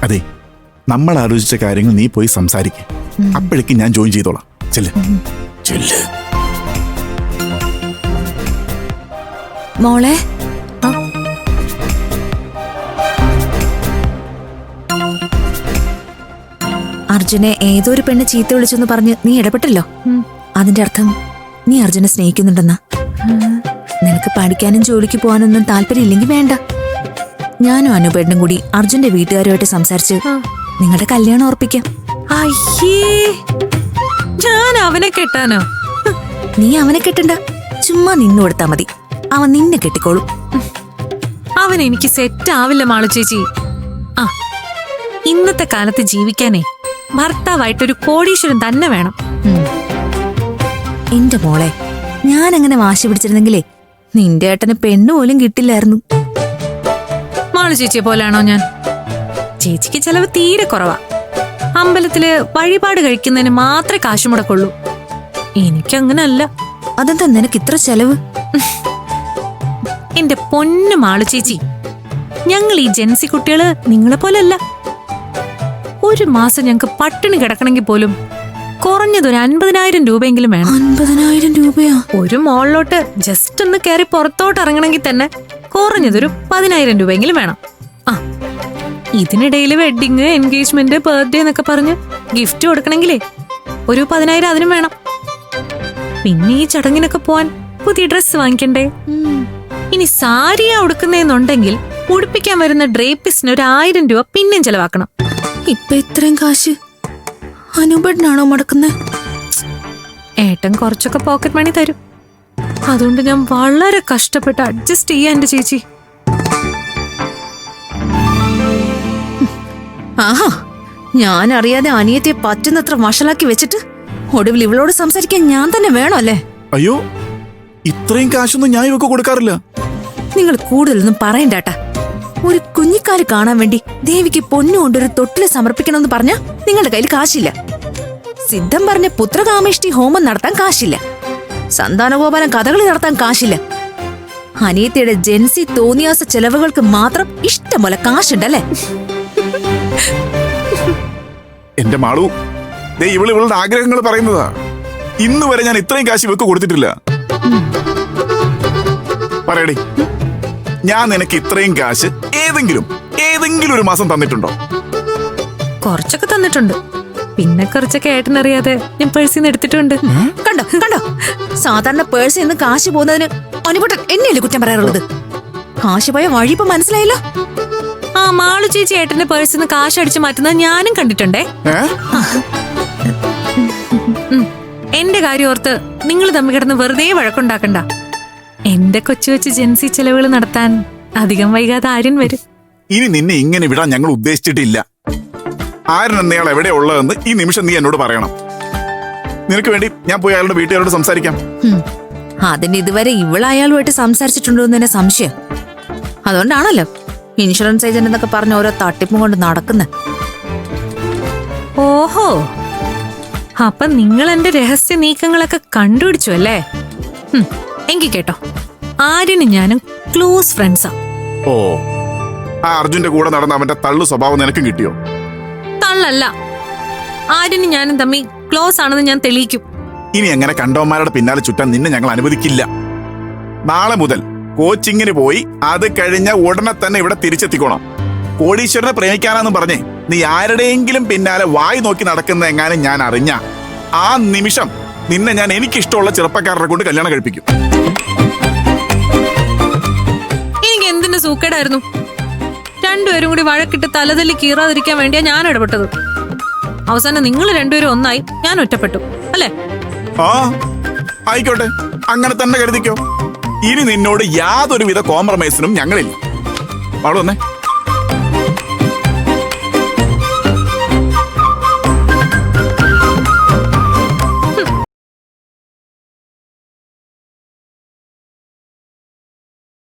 അതെ, നമ്മൾ ആലോചിച്ച കാര്യങ്ങൾ നീ പോയി സംസാരിക്കേ. അപ്പോഴേക്കും ഞാൻ ജോയിൻ ചെയ്തോളാം. ചെല്ല്. മോളെ, അർജുനെ ഏതൊരു പെണ്ണ് ചീത്ത വിളിച്ചെന്ന് പറഞ്ഞ് നീ ഇടപെട്ടല്ലോ. അതിന്റെ അർത്ഥം നീ അർജുനെ സ്നേഹിക്കുന്നുണ്ടെന്നാ. നിനക്ക് പഠിക്കാനും ജോലിക്ക് പോകാനൊന്നും താല്പര്യമില്ലെങ്കിൽ വേണ്ട. ഞാനും അനുപേട്ടനും കൂടി അർജുന്റെ വീട്ടുകാരുമായിട്ട് സംസാരിച്ച് നിങ്ങളുടെ കല്യാണം ഉറപ്പിക്കാം. അയ്യേ, ഞാൻ അവനെ കെട്ടാനോ? നീ അവനെ കെട്ടണ്ട, ചുമ്മാ നിന്നു കൊടുത്താ മതി. അവൻ നിന്നെ കെട്ടിക്കോളും. അവൻ എനിക്ക് സെറ്റ് ആവില്ല മാളു ചേച്ചി. ആ, ഇന്നത്തെ കാലത്ത് ജീവിക്കാനേ ഭർത്താവായിട്ടൊരു കോടീശ്വരൻ തന്നെ വേണം. എന്റെ മോളെ, ഞാൻ അങ്ങനെ വാശി പിടിച്ചിരുന്നെങ്കിലേ നിന്റെ ഏട്ടന് പെണ്ണുപോലും കിട്ടില്ലായിരുന്നു. മാളു ചേച്ചിയെ പോലെയാണോ ഞാൻ? ചേച്ചിക്ക് ചെലവ് തീരെ കുറവാ. അമ്പലത്തില് വഴിപാട് കഴിക്കുന്നതിന് മാത്രമേ കാശ് മുടക്കുള്ളൂ. എനിക്കങ്ങനല്ല. അതെന്താ നിനക്ക് ഇത്ര ചെലവ്? എന്റെ പൊന്നു മാളു ചേച്ചി, ഞങ്ങൾ ഈ ജെൻസി കുട്ടികള് നിങ്ങളെ പോലല്ല. ഒരു മാസം ഞങ്ങക്ക് പട്ടിണി കിടക്കണമെങ്കിൽ പോലും കുറഞ്ഞതൊരു 50,000 രൂപയെങ്കിലും വേണം. 50,000 രൂപയോ? ഒരു മോളിലോട്ട് ജസ്റ്റ് ഒന്ന് കയറി പുറത്തോട്ട് ഇറങ്ങണമെങ്കിൽ തന്നെ കുറഞ്ഞതൊരു 10,000 രൂപയെങ്കിലും വേണം. ആ, ഇതിനിടയിൽ വെഡിങ്, എൻഗേജ്മെന്റ്, ബർത്ത്ഡേ എന്നൊക്കെ പറഞ്ഞ് ഗിഫ്റ്റ് കൊടുക്കണമെങ്കിലേ ഒരു 10,000 അതിനും വേണം. പിന്നെ ഈ ചടങ്ങിനൊക്കെ പോവാൻ പുതിയ ഡ്രസ്സ് വാങ്ങിക്കണ്ടേ? ഇനി സാരിയാ ഉടുക്കുന്നതെന്നുണ്ടെങ്കിൽ ഉടുപ്പിക്കാൻ വരുന്ന ഡ്രേപ്പിസിന് ഒരു 1000 രൂപ പിന്നെയും ചെലവാക്കണം. ഇപ്പൊ ഇത്രയും കാശ് അനുപേട്ടനാണോ മുടക്കുന്നത്? ഏട്ടൻ കുറച്ചൊക്കെ പോക്കറ്റ് മണി തരും. അതുകൊണ്ട് ഞാൻ വളരെ കഷ്ടപ്പെട്ട് അഡ്ജസ്റ്റ് ചെയ്യാ എന്റെ ചേച്ചി. ആഹാ, ഞാൻ അറിയാതെ അനിയത്തെ പറ്റുന്നത്ര വഷളാക്കി വെച്ചിട്ട് ഒടുവിൽ ഇവളോട് സംസാരിക്കാൻ ഞാൻ തന്നെ വേണോ അല്ലേ? അയ്യോ, ഇത്രയും കാശൊന്നും ഞാൻ ഇവക്ക് കൊടുക്കാറില്ല. നിങ്ങൾ കൂടുതലൊന്നും പറയണ്ടാട്ടാ. ഒരു കുഞ്ഞിക്കാല് കാണാൻ വേണ്ടി ദേവിക്ക് പൊന്നു കൊണ്ടൊരു തൊട്ടില് സമർപ്പിക്കണമെന്ന് പറഞ്ഞാ നിങ്ങളുടെ കയ്യിൽ കാശില്ല. സിദ്ധം പറഞ്ഞ പുത്രകാമേഷ്ടി ഹോമം നടത്താൻ കാശില്ല. സന്താനഗോപാലം കഥകളി നടത്താൻ കാശില്ല. അനിയത്തിയുടെ ജെൻസി തോന്നിയാസ ചെലവുകൾക്ക് മാത്രം ഇഷ്ടം പോലെ കാശുണ്ടല്ലേ? എന്റെ മാളു, ഇവളുടെ ആഗ്രഹങ്ങൾ പറയുന്നതാ. ഇന്ന് വരെ ഞാൻ ഇത്രയും കാശ് ഇവക്ക് കൊടുത്തിട്ടില്ല. പറയടി, ഞാൻ നിനക്ക് ഇത്രയും കാശ് ഏതെങ്കിലും ഒരു മാസം തന്നിട്ടുണ്ടോ? കുറച്ചൊക്കെ തന്നിട്ടുണ്ട്. പിന്നെ കുറച്ചൊക്കെ ഏട്ടനറിയാതെ ഞാൻ പേഴ്സിൽ നിന്ന് എടുത്തിട്ടുണ്ട്. കണ്ടോ കണ്ടോ, സാധാരണ പേഴ്സിൽ നിന്ന് കാശ് പോകുന്നതിന് അനുപേട്ടൻ എന്നെയല്ലേ കുറ്റം പറയാറുള്ളത്? കാശ് പോയ വഴി ഇപ്പൊ മനസ്സിലായല്ലോ. ആ, മാളു ചേച്ചി ഏട്ടന്റെ പേഴ്സിൽ നിന്ന് കാശ് അടിച്ചു മാറ്റുന്നത് ഞാനും കണ്ടിട്ടുണ്ടേ. എന്റെ കാര്യം ഓർത്ത് നിങ്ങൾ തമ്മിൽ കിടന്ന് വെറുതെ വഴക്കുണ്ടാക്കണ്ട. എന്റെ കൊച്ചു കൊച്ചു ജെൻസി ചെലവുകൾ നടത്താൻ അധികം വൈകാതെ ആര്യൻ വരും. ഇനി നിന്നെ ഇങ്ങനെ വിടാൻ ഞങ്ങൾ ഉദ്ദേശിച്ചിട്ടില്ല. ആര്യൻ എന്നയാൾ എവിടെയാ ഉള്ളതെന്ന് ഈ നിമിഷം നീ എന്നോട് പറയണം. നിനക്ക് വേണ്ടി ഞാൻ പോയി അയാളുടെ വീട്ടുകാരോട് സംസാരിക്കാം. അതിന് ഇതുവരെ ഇവൾ അയാളുമായിട്ട് സംസാരിച്ചിട്ടുണ്ടോ എന്ന് തന്നെ സംശയം. അതുകൊണ്ടാണല്ലോ ഇൻഷുറൻസ് ഏജന്റ് എന്നൊക്കെ പറഞ്ഞ ഓരോ തട്ടിപ്പും കൊണ്ട് നടക്കുന്നത്. ഓഹോ, അപ്പൊ നിങ്ങൾ എന്റെ രഹസ്യ നീക്കങ്ങളൊക്കെ കണ്ടുപിടിച്ചു അല്ലേ? എങ്കി കേട്ടോ, ആര്യനും ഞാനും ക്ലോസ് ഫ്രണ്ട്സാ. ഓ, ആ അർജുന്റെ കൂടെ നടന്ന അവന്റെ തള്ളു സ്വഭാവം നിനക്കും കിട്ടിയോ? തള്ളല്ല, ആര്യനും ഞാനും തമ്മിൽ ക്ലോസ് ആണെന്ന് ഞാൻ തെളിയിക്കും. ഇനി അങ്ങനെ കണ്ടവന്മാരുടെ പിന്നാലെ ചുറ്റാൻ നിന്നെ ഞങ്ങൾ അനുവദിക്കില്ല. നാളെ മുതൽ കോച്ചിങ്ങിന് പോയി അത് കഴിഞ്ഞ ഉടനെ തന്നെ ഇവിടെ തിരിച്ചെത്തിക്കോണം. കോടീശ്വരനെ പ്രേമിക്കാനാന്ന് പറഞ്ഞേ നീ ആരുടെയെങ്കിലും പിന്നാലെ വായി നോക്കി നടക്കുന്ന എങ്ങാനും ഞാൻ അറിഞ്ഞ ആ നിമിഷം നിന്നെ ഞാൻ എനിക്കിഷ്ടമുള്ള ചെറുപ്പക്കാരനെ കൊണ്ട് കല്യാണം കഴിപ്പിക്കും. എനിക്ക് എന്തിന്റെ സൂക്കേടായിരുന്നു? രണ്ടുപേരും കൂടി വഴക്കിട്ട് തലതല്ലി കീറാതിരിക്കാൻ വേണ്ടിയാ ഞാൻ ഇടപെട്ടത്. അവസാനം നിങ്ങൾ രണ്ടുപേരും ഒന്നായി, ഞാൻ ഒറ്റപ്പെട്ടു അല്ലേ? ആ, ആയിക്കോട്ടെ, അങ്ങനെ തന്നെ കരുതിക്കോ. ഇനി നിന്നോട് യാതൊരുവിധ കോംപ്രമൈസിനും ഞങ്ങളില്ല. അവളൊന്നേ